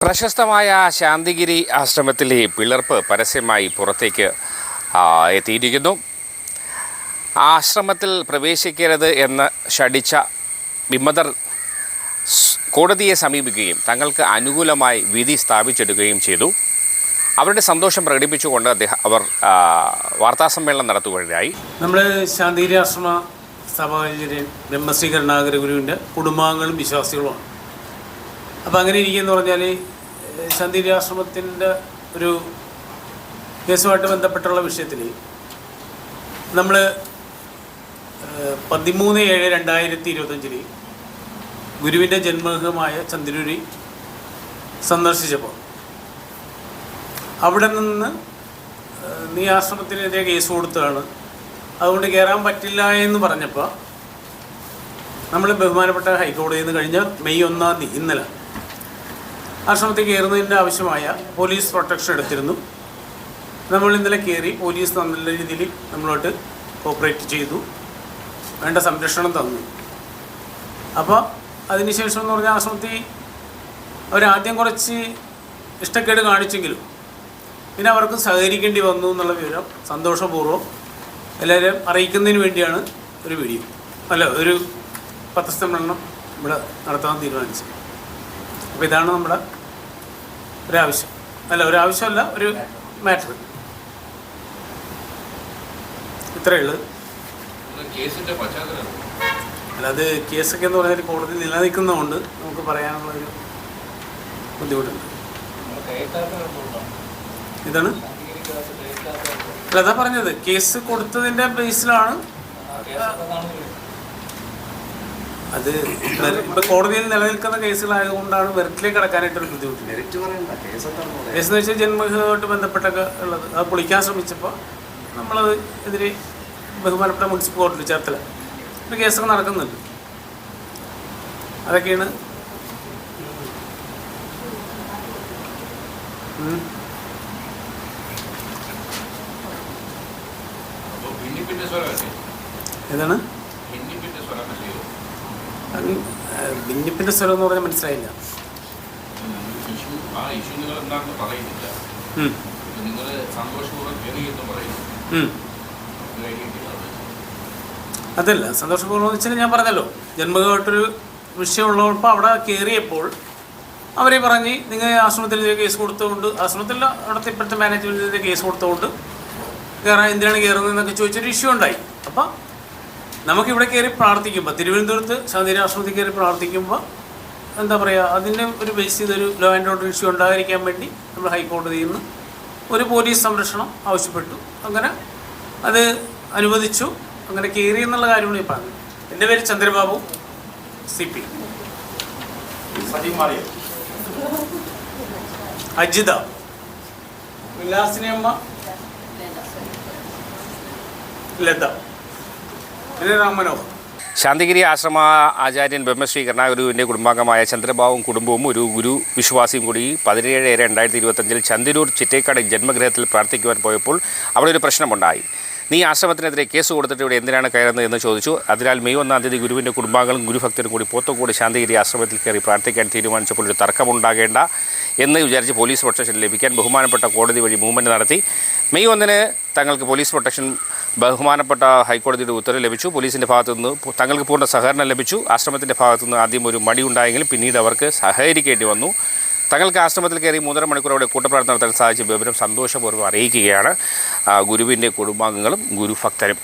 പ്രശസ്തമായ ശാന്തിഗിരി ആശ്രമത്തിലെ പിളർപ്പ് പരസ്യമായി പുറത്തേക്ക് എത്തിയിരിക്കുന്നു. ആശ്രമത്തിൽ പ്രവേശിക്കരുത് എന്ന് ശഠിച്ച വിമതർ കോടതിയെ സമീപിക്കുകയും തങ്ങൾക്ക് അനുകൂലമായി വിധി സ്ഥാപിച്ചെടുക്കുകയും ചെയ്തു. അവരുടെ സന്തോഷം പ്രകടിപ്പിച്ചുകൊണ്ട് അവർ വാർത്താസമ്മേളനം നടത്തുകയുണ്ടായി. നമ്മൾ ശാന്തിഗിരി ആശ്രമ സഭാചാര്യൻ ബ്രഹ്മശ്രീ കരുണാകര ഗുരുവിൻ്റെ കുടുംബാംഗങ്ങളും വിശ്വാസികളുമാണ്. അപ്പോൾ അങ്ങനെ ഇരിക്കുകയെന്ന് പറഞ്ഞാൽ ശാന്തിഗിരി ആശ്രമത്തിൻ്റെ ഒരു കേസുമായിട്ട് ബന്ധപ്പെട്ടുള്ള വിഷയത്തിൽ നമ്മൾ 13/7/2025 ഗുരുവിൻ്റെ ജന്മഗൃഹമായ ചന്ദ്രൂരി സന്ദർശിച്ചപ്പോൾ അവിടെ നിന്ന് നീ ആശ്രമത്തിനെതിരെ കേസ് കൊടുത്തതാണ്, അതുകൊണ്ട് കയറാൻ പറ്റില്ല എന്ന് പറഞ്ഞപ്പോൾ നമ്മൾ ബഹുമാനപ്പെട്ട ഹൈക്കോടതിയിൽ നിന്ന് കഴിഞ്ഞ മെയ് 1 ഇന്നലെ ആശ്രമത്തിൽ കയറുന്നതിൻ്റെ ആവശ്യമായ പോലീസ് പ്രൊട്ടക്ഷൻ എടുത്തിരുന്നു. നമ്മൾ ഇന്നലെ കയറി, പോലീസ് നല്ല രീതിയിൽ നമ്മളോട്ട് കോപ്പറേറ്റ് ചെയ്തു, വേണ്ട സംരക്ഷണം തന്നു. അപ്പോൾ അതിനുശേഷം എന്ന് പറഞ്ഞാൽ ആശ്രമത്തിൽ അവരാദ്യം കുറച്ച് ഇഷ്ടക്കേട് കാണിച്ചെങ്കിലും പിന്നെ അവർക്ക് സഹകരിക്കേണ്ടി വന്നു എന്നുള്ള വിവരം സന്തോഷപൂർവ്വം എല്ലാവരും അറിയിക്കുന്നതിന് വേണ്ടിയാണ് ഒരു വീഡിയോ ഒരു പത്രസമ്മേളനം ഇവിടെ നടത്താൻ തീരുമാനിച്ചത്. അപ്പോൾ ഇതാണ് നമ്മുടെ ഒരാവശ്യം, ഒരാവശ്യമല്ല, ഒരു മാറ്റർ. ഇത്രയേ ഉള്ളൂ. അല്ലാതെ കേസൊക്കെ എന്ന് പറഞ്ഞാൽ കോടതി നിലനിൽക്കുന്നതുകൊണ്ട് നമുക്ക് പറയാനുള്ളൊരു ബുദ്ധിമുട്ടുണ്ട്. ഇതാണ് അതാ പറഞ്ഞത്, കേസ് കൊടുത്തതിൻ്റെ ബേസിലാണ് അത്. ഇപ്പം കോടതിയിൽ നിലനിൽക്കുന്ന കേസുകളായതുകൊണ്ടാണ് മെറിറ്റിലേക്ക് കടക്കാനായിട്ടൊരു ബുദ്ധിമുട്ടില്ല. കേസ് എന്ന് വെച്ചാൽ ജന്മഗൃഹമായിട്ട് ബന്ധപ്പെട്ടൊക്കെ ഉള്ളത് അത് പൊളിക്കാൻ ശ്രമിച്ചപ്പോൾ നമ്മളത് എതിരെ ബഹുമാനപ്പെട്ട മുനിസിപ്പൽ കോർട്ടിൽ ചേർത്തല ഒരു കേസൊക്കെ നടക്കുന്നുണ്ട്. അതൊക്കെയാണ് ഏതാണ് ഭിന്നിപ്പിൻ്റെ സ്വരം എന്ന് പറഞ്ഞാൽ മനസ്സിലായില്ല. അതല്ല സന്തോഷപൂർവ്വം എന്ന് വെച്ചാൽ ഞാൻ പറഞ്ഞല്ലോ, ജന്മഗൃഹമായിട്ടൊരു വിഷയമുള്ളപ്പോൾ അവിടെ കയറിയപ്പോൾ അവരെ പറഞ്ഞ് നിങ്ങൾ ആശ്രമത്തിനെതിരെ കേസ് കൊടുത്തുകൊണ്ട്, ആശ്രമത്തിലുള്ള അവിടുത്തെ ഇപ്പോഴത്തെ മാനേജ്മെൻറ്റിനെതിരെ കേസ് കൊടുത്തുകൊണ്ട് കയറാൻ എന്തിനാണ് കയറുന്നതെന്നൊക്കെ ചോദിച്ചൊരു ഇഷ്യൂ ഉണ്ടായി. അപ്പോൾ നമുക്കിവിടെ കയറി പ്രാർത്ഥിക്കുമ്പോൾ, തിരുവനന്തപുരത്ത് ശാന്തിഗിരി ആശ്രമത്തിൽ കയറി പ്രാർത്ഥിക്കുമ്പോൾ എന്താ പറയുക, അതിൻ്റെ ഒരു ബേസ് ചെയ്തൊരു ലോ ആൻഡ് ഓർഡർ ഇഷ്യൂ ഉണ്ടാകാതിരിക്കാൻ വേണ്ടി നമ്മൾ ഹൈക്കോടതിയിൽ നിന്ന് ഒരു പോലീസ് സംരക്ഷണം ആവശ്യപ്പെട്ടു. അങ്ങനെ അത് അനുവദിച്ചു. അങ്ങനെ കയറി എന്നുള്ള കാര്യമാണ് ഈ പറഞ്ഞത്. എൻ്റെ പേര് ചന്ദ്രബാബു, CP, അജിത, വിലാസിനിയമ്മ, ലത, രാമനോഹർ. ശാന്തിഗിരി ആശ്രമ ആചാര്യൻ ബ്രഹ്മശ്രീ കരുണാഗുരുവിൻ്റെ കുടുംബാംഗമായ ചന്ദ്രബാബുവും കുടുംബവും ഒരു ഗുരു വിശ്വാസിയും കൂടി 17/7/2025 ചന്ദിരൂർ ചിറ്റേക്കാട് ജന്മഗൃഹത്തിൽ പ്രാർത്ഥിക്കുവാൻ പോയപ്പോൾ അവിടെ ഒരു പ്രശ്നമുണ്ടായി. നീ ആശ്രമത്തിനെതിരെ കേസ് കൊടുത്തിട്ട് ഇവിടെ എന്തിനാണ് കയറുന്നത് എന്ന് ചോദിച്ചു. അതിനാൽ മെയ് 1 ഗുരുവിൻ്റെ കുടുംബാംഗങ്ങളും ഗുരുഭക്തരും കൂടി പോത്തങ്കോട് ശാന്തിഗിരി ആശ്രമത്തിൽ കയറി പ്രാർത്ഥിക്കാൻ തീരുമാനിച്ചപ്പോൾ ഒരു തർക്കമുണ്ടാകേണ്ട എന്ന് വിചാരിച്ച് പോലീസ് പ്രൊട്ടക്ഷൻ ലഭിക്കാൻ ബഹുമാനപ്പെട്ട കോടതി വഴി മൂവ്മെൻറ്റ് നടത്തി. മെയ് 1 തങ്ങൾക്ക് പോലീസ് പ്രൊട്ടക്ഷൻ ബഹുമാനപ്പെട്ട ഹൈക്കോടതിയുടെ ഉത്തരവ് ലഭിച്ചു. പോലീസിൻ്റെ ഭാഗത്തുനിന്ന് തങ്ങൾക്ക് പൂർണ്ണ സഹകരണം ലഭിച്ചു. ആശ്രമത്തിൻ്റെ ഭാഗത്തുനിന്ന് ആദ്യം ഒരു മടിയുണ്ടായെങ്കിലും പിന്നീട് അവർക്ക് സഹകരിക്കേണ്ടി വന്നു. തങ്ങൾക്ക് ആശ്രമത്തിൽ കയറി 3.5 മണിക്കൂർ അവിടെ കൂട്ടപ്രാർത്ഥന നടത്താൻ സാധിച്ച വിവരം സന്തോഷപൂർവ്വം അറിയിക്കുകയാണ് ഗുരുവിൻ്റെ കുടുംബാംഗങ്ങളും ഗുരുഭക്തരും.